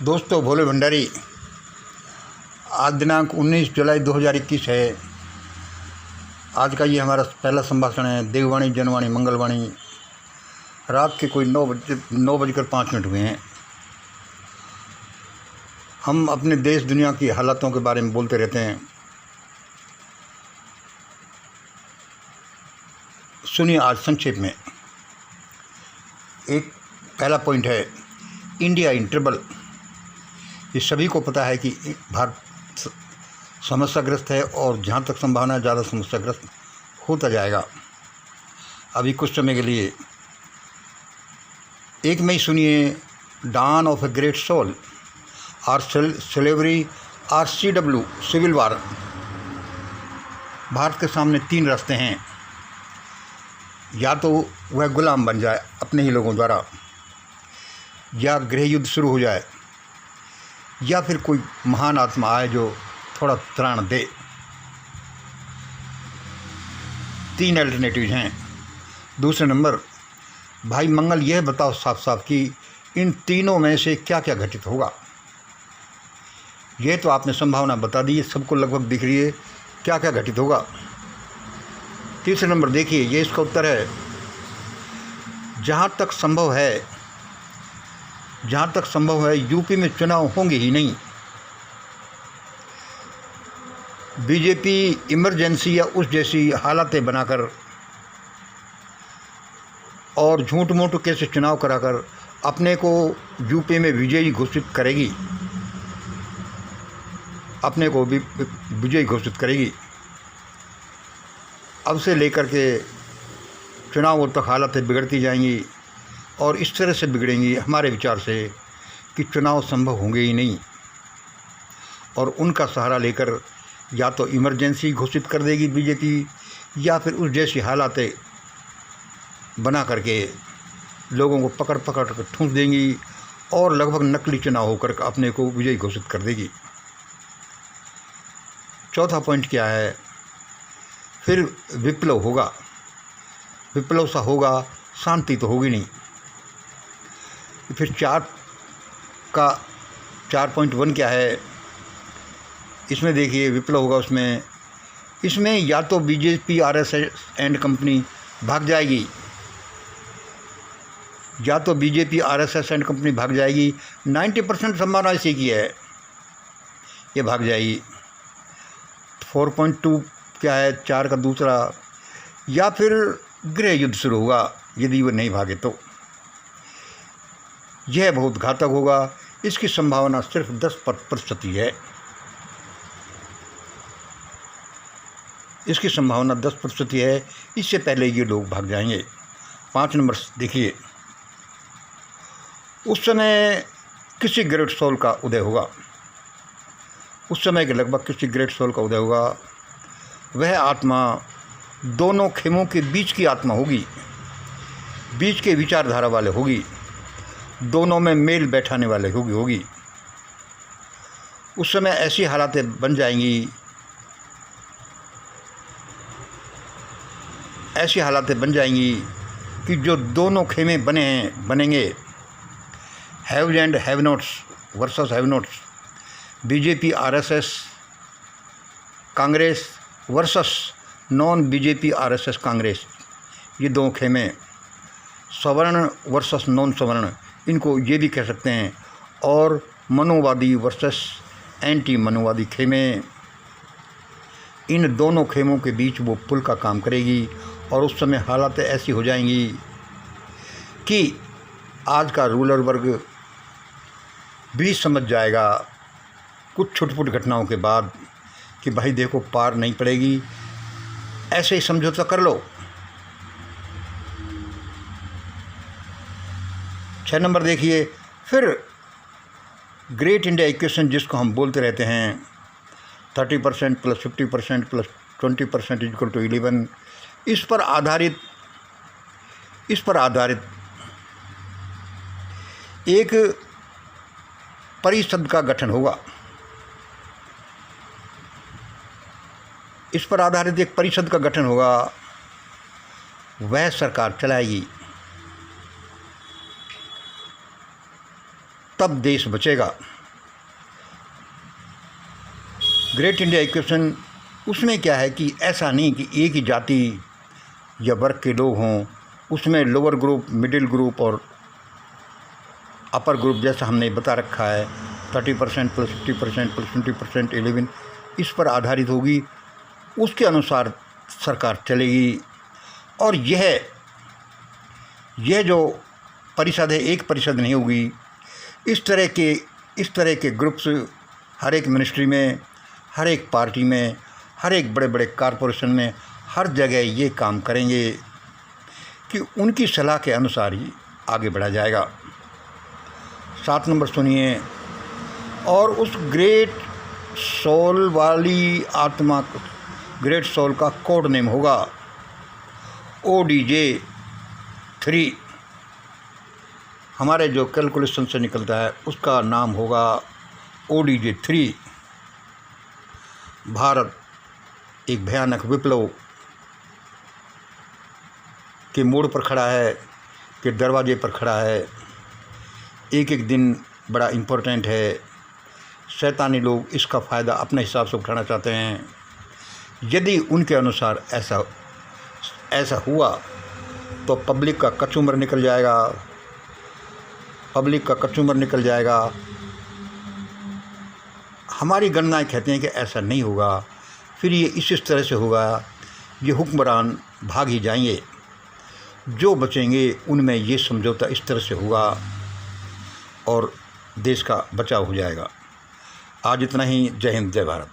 दोस्तों, भोले भंडारी। आज दिनांक 19 जुलाई 2021 है। आज का ये हमारा पहला संभाषण है। देववाणी, जनवाणी, मंगलवाणी। रात के कोई 9:05 हुए हैं। हम अपने देश दुनिया की हालातों के बारे में बोलते रहते हैं। सुनिए आज संक्षेप में। एक पहला पॉइंट है इंडिया इन ट्रबल। ये सभी को पता है कि भारत समस्याग्रस्त है और जहाँ तक संभावना है ज़्यादा समस्याग्रस्त होता जाएगा अभी कुछ समय के लिए। एक में ही सुनिए, dawn of a great soul or slavery or CW civil war. Bharat के सामने 3 रास्ते हैं। या तो वह गुलाम बन जाए अपने ही लोगों द्वारा, या गृह युद्ध शुरू हो जाए, या फिर कोई महान आत्मा आए जो थोड़ा त्राण दे। 3 अल्टरनेटिव हैं। दूसरे नंबर, भाई मंगल यह बताओ साफ साफ कि इन तीनों में से क्या क्या घटित होगा। यह तो आपने संभावना बता दी, सबको लगभग दिख रही है क्या क्या घटित होगा। तीसरे नंबर देखिए, ये इसका उत्तर है। जहाँ तक संभव है यूपी में चुनाव होंगे ही नहीं। बीजेपी इमरजेंसी या उस जैसी हालातें बनाकर और झूठ मूठ कैसे चुनाव कराकर अपने को यूपी में विजयी घोषित करेगी, अपने को भी विजयी घोषित करेगी। अब से लेकर के चुनावों तक हालतें बिगड़ती जाएंगी और इस तरह से बिगड़ेंगी हमारे विचार से कि चुनाव संभव होंगे ही नहीं। और उनका सहारा लेकर या तो इमरजेंसी घोषित कर देगी बीजेपी, या फिर उस जैसी हालातें बना करके लोगों को पकड़ कर ठूंस देंगी और लगभग नकली चुनाव होकर अपने को विजयी घोषित कर देगी। चौथा पॉइंट क्या है, फिर विप्लव होगा। विप्लव सा होगा, शांति तो होगी नहीं। फिर 4.1 क्या है, इसमें देखिए विप्लव होगा। इसमें या तो बीजेपी RSS एंड कंपनी भाग जाएगी, या तो बीजेपी RSS एंड कंपनी भाग जाएगी। 90% संभावना इसी की है, ये भाग जाएगी। 4.2 क्या है, 4 का दूसरा, या फिर गृह युद्ध शुरू होगा यदि वो नहीं भागे तो। यह बहुत घातक होगा। इसकी संभावना सिर्फ 10% ही है। इसकी संभावना 10% ही है। इससे पहले ये लोग भाग जाएंगे। 5 नंबर देखिए, उस समय किसी ग्रेट सोल का उदय होगा। उस समय के लगभग किसी ग्रेट सोल का उदय होगा। वह आत्मा दोनों खेमों के बीच की आत्मा होगी, बीच के विचारधारा वाले होगी, दोनों में मेल बैठाने वाले होगी। उस समय ऐसी हालातें बन जाएंगी, कि जो दोनों खेमे बनेंगे, haves and have nots versus have nots, BJP RSS Congress versus non BJP RSS Congress. ये 2 खेमे, सवर्ण वर्सेस नॉन सवर्ण, इनको ये भी कह सकते हैं। और मनोवादी वर्सेस एंटी मनोवादी खेमे। इन दोनों खेमों के बीच वो पुल का काम करेगी। और उस समय हालातें ऐसी हो जाएंगी कि आज का रूलर वर्ग भी समझ जाएगा कुछ छुटपुट घटनाओं के बाद कि भाई देखो पार नहीं पड़ेगी, ऐसे ही समझौता कर लो। 6 नंबर देखिए, फिर ग्रेट इंडिया इक्वेशन जिसको हम बोलते रहते हैं, 30% + 50% + 20% = 11। इस पर आधारित एक परिषद का गठन होगा। वह सरकार चलाएगी, तब देश बचेगा। ग्रेट इंडिया इक्वेशन उसमें क्या है कि ऐसा नहीं कि एक ही जाति या वर्ग के लोग हों, उसमें लोअर ग्रुप, मिडिल ग्रुप और अपर ग्रुप जैसा हमने बता रखा है 30% प्लस 50% प्लस 20% 11 इस पर आधारित होगी, उसके अनुसार सरकार चलेगी। और यह जो परिषद है एक परिषद नहीं होगी, इस तरह के ग्रुप्स हर एक मिनिस्ट्री में, हर एक पार्टी में, हर एक बड़े बड़े कॉरपोरेशन में, हर जगह ये काम करेंगे कि उनकी सलाह के अनुसार ही आगे बढ़ा जाएगा। 7 नंबर सुनिए, और उस ग्रेट सोल वाली आत्मा, ग्रेट सोल का कोड नेम होगा ODJ 3। हमारे जो कैलकुलेशन से निकलता है उसका नाम होगा ODJ 3। भारत एक भयानक विप्लव के मोड़ पर खड़ा है, के दरवाजे पर खड़ा है। एक एक दिन बड़ा इम्पोर्टेंट है। शैतानी लोग इसका फ़ायदा अपने हिसाब से उठाना चाहते हैं। यदि उनके अनुसार ऐसा हुआ तो पब्लिक का कचूमर निकल जाएगा, हमारी गणनाएं कहते हैं कि ऐसा नहीं होगा। फिर ये इस तरह से होगा, ये हुक्मरान भाग ही जाएंगे, जो बचेंगे उनमें ये समझौता इस तरह से होगा और देश का बचाव हो जाएगा। आज इतना ही। जय हिंद, जय भारत।